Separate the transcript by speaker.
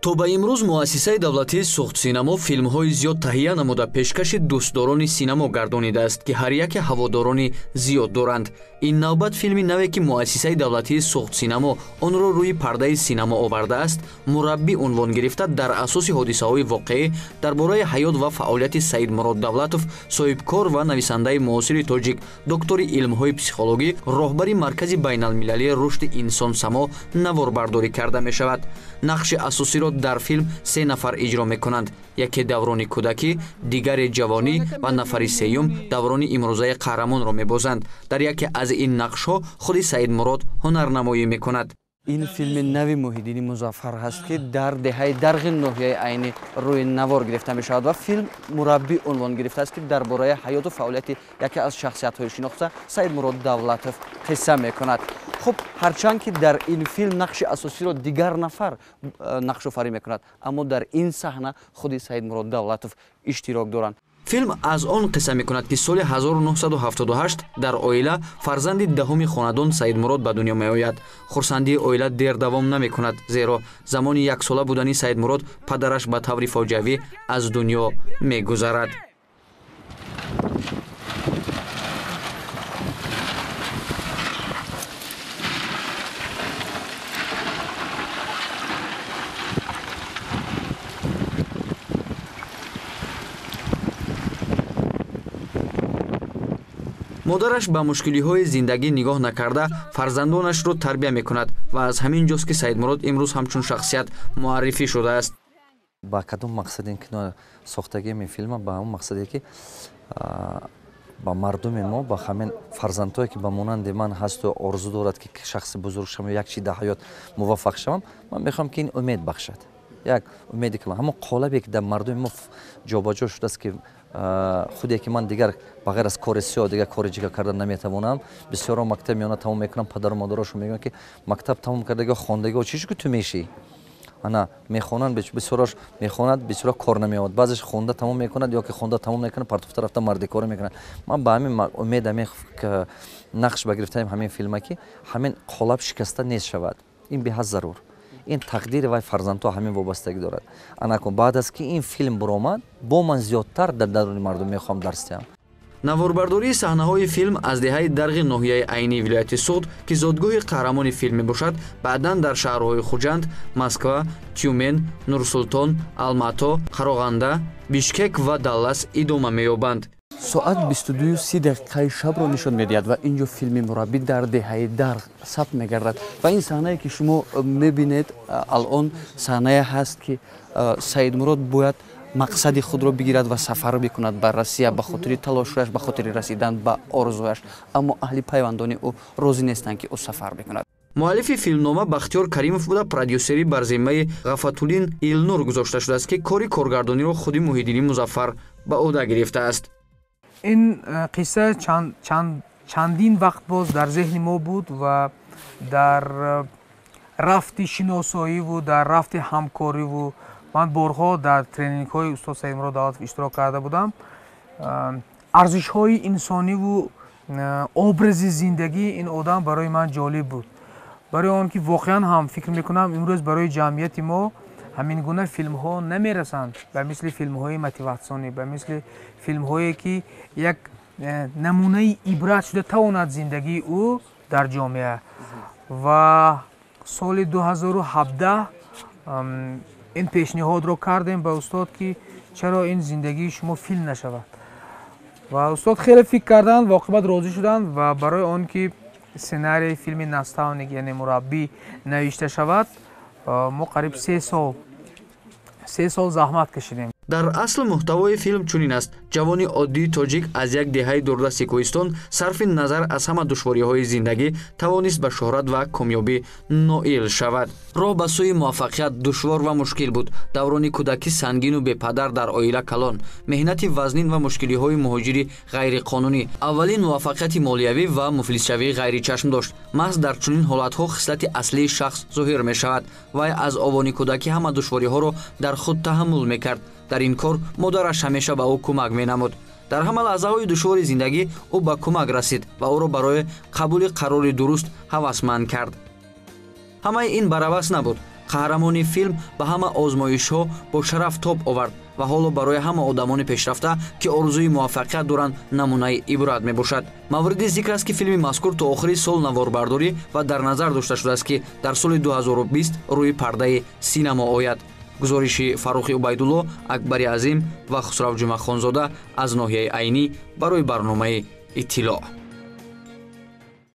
Speaker 1: То ба имрӯз муассисаи давлатии сухтсинамо филмҳои зиёд таҳия намуда пешкаши дӯстдорони синамо гардонидааст, ки ҳар яке ҳаводорони зиёд доранд. Ин навбат филми наве, ки муассисаи давлатии сухтсинамо онро рӯи пардаи синамо овардааст, мураббӣ унвон гирифта дар асоси ҳодисаҳои воқеӣ дар бораи ҳаёт ва фаъолияти Саидмурод Давлатов, соҳибкор ва нависандаи муосири тоҷик, доктори илмҳои психологӣ, роҳбари маркази байналмилалии рушди инсонсамо наворбардорӣ карда мешавад. нақши асосиро дар филм се нафар иҷро мекунанд. яке даврони кӯдакӣ, дигаре ҷавонӣ ва нафари сеюм даврони имрӯзаи қаҳрамонро мебозанд. дар яке аз ин нақшҳо худи Саидмурод ҳунарнамоӣ мекунад.
Speaker 2: این فیلم نوی محیدینی مظفر هست که در دهه درغ نهیه عینی روی نوار گرفته می شود و فیلم مربی عنوان گرفته است که درباره حیات و فعالیت یکی از شخصیت های شناخته سیدمراد دولتوف قصه می کند. خب هرچند که در این فیلم نقش اساسی را دیگر نفر نقش آفرینی می کند، اما در این صحنه خود سیدمراد دولتوف اشتراک دارند.
Speaker 1: филм аз он қисса мекунад, ки соли 1978 дар оила фарзанди даҳуми хонадон Саидмурод ба дунё меояд. хурсандии оила дер давом намекунад, зеро замони яксола будани Саидмурод падараш ба таври фоҷиавӣ аз дунё мегузарад. модараш ба мушкилиҳои зиндагӣ нигоҳ накарда фарзандонашро тарбия мекунад ва аз ҳамин ҷост ки Саидмурод имрӯз ҳамчун шахсият муаррифӣ шудааст.
Speaker 3: ба кадом мақсади кино сохтагии мин филма ба ҳамон мақсаде ки ба мардуми мо ба ҳамин фарзандҳое ки ба монанди ман ҳасту орзу дорад ки шахси бузург шавам як чи дар ҳаёт муваффақ шавам, ман мехоҳам ки ин умед бахшад, як умеди калон ҳамон қолабе ки дар мардуми мо ҷобаҷо шудааст ки худе ки ман дигар ба ғайр аз кори сиёҳ дигар кори ҷигар карда наметавонам. бисёро мактаб меёнад тамом мекунам, падару модарашон мегӯянд ки мактаб тамом кардагиҳо хондагиҳо чӣ ки ту мешӣ? ана мехонанд, бисёрош мехонад, бисёро кор намеовад, баъзеш хонда тамом мекунад ё ки хонда тамом мекунад партофта рафта мардикорӣ мекунад. ман ба ҳамин умед нақш ба гирифтаи ҳамин филма ки ҳамин қолаб шикаста нест шавад. ин беҳад зарур, ин тақдири вай фарзандҳо ҳамин вобастагӣ дорад. анакун баъд аз ки ин филм буромад, бо ман зиёдтар дар даруни мардум мехоҳам дарс диҳам.
Speaker 1: наворбардории саҳнаҳои филм аз деҳаи дарғи ноҳияи айнии вилояти Суғд, ки зодгоҳи қаҳрамони филм мебошад, баъдан дар шаҳрҳои Хуҷанд, Москва, Тюмен, Нурсултон, Алмато, Қароғанда, Бишкек ва Даллас идома меёбанд.
Speaker 2: ساعت 22:30 دقیقه شب رو نشان میدهد و اینجا فیلم مربی در دهه درغ ثبت میگردد و این صحنه که شما میبینید الان صحنه هست که سیدمراد باید مقصد خود را بگیرد و سفر بکند به روسیه به خاطر تلاشش، به خاطر رسیدن به آرزویش، اما اهل پیوندان او راضی نیستند که او سفر بکند.
Speaker 1: муаллифи филмнома Бахтиёр Каримов буда продюсери бар зиммаи Ғафатуллин Илнур гузошта шудааст, ки кори коргардониро худи Муҳиддини Музаффар ба ӯҳда гирифтааст.
Speaker 4: این قصه چندین وقت باز در ذهن ما بود و در رفت شناسایی و در رفت همکاری و من بارها در ترینینگ های استاد سیدمراد دولتوف اشتراک کرده بودم. ارزش های انسانی و образи زندگی این آدم برای من جالب بود، برای آن که واقعا هم فکر میکنم امروز برای جمعیت ما همین گونه فیلم ها نمیرسند به مثل فیلم های موتیواسیونی، به مثل فیلم هایی که یک نمونه عبرت شده تواند زندگی او در جامعه. و سال 2017 این پیشنهاد رو کردیم به استاد که چرا این زندگی شما فیلم نشود و استاد خیلی فکر کردند و عاقبت راضی شدند و برای آن که سناریوی فیلم نستاونیک یعنی مربی نوشته شود ما قریب 3 سال زحمت کشیدیم.
Speaker 1: дар асл муҳтавои филм чунин аст: ҷавони оддии тоҷик аз як деҳаи дурдасти кӯҳистон сарфи назар аз ҳама душвориҳои зиндагӣ тавонист ба шӯҳрат ва комёбӣ ноил шавад. роҳ ба сӯи муваффақият душвор ва мушкил буд. даврони кӯдакӣ сангину бепадар дар оила калон, меҳнати вазнин ва мушкилиҳои муҳоҷири ғайриқонунӣ, аввалин муваффақияти молиявӣ ва муфлисшавии ғайричашм дошт. маҳз дар чунин ҳолатҳо хислати аслии шахс зоҳир мешавад. вай аз овони кӯдакӣ ҳама душвориҳоро дар худ таҳаммул мекард. дар ин кор модараш ҳамеша ба ӯ кӯмак менамуд. дар ҳама лаҳзаҳои душвори зиндагӣ ӯ ба кӯмак расид ва ӯро барои қабули қарори дуруст ҳавасманд кард. ҳамаи ин баравас набуд. қаҳрамони филм ба ҳама озмоишҳо бо шараф тоб овард ва ҳоло барои ҳама одамони пешрафта ки орзуи муваффақият доранд намунаи ибрат мебошад. Мавриди зикр аст ки филми мазкур то охири сол наворбардорӣ ва дар назар дошта шудааст ки дар соли 2020 рӯи пардаи синемо ояд. гузориши Фарухи Убайдулло, Акбари Азим ва Хусравҷумахонзода аз ноҳияи Айнӣ барои барномаи Иттилоъ.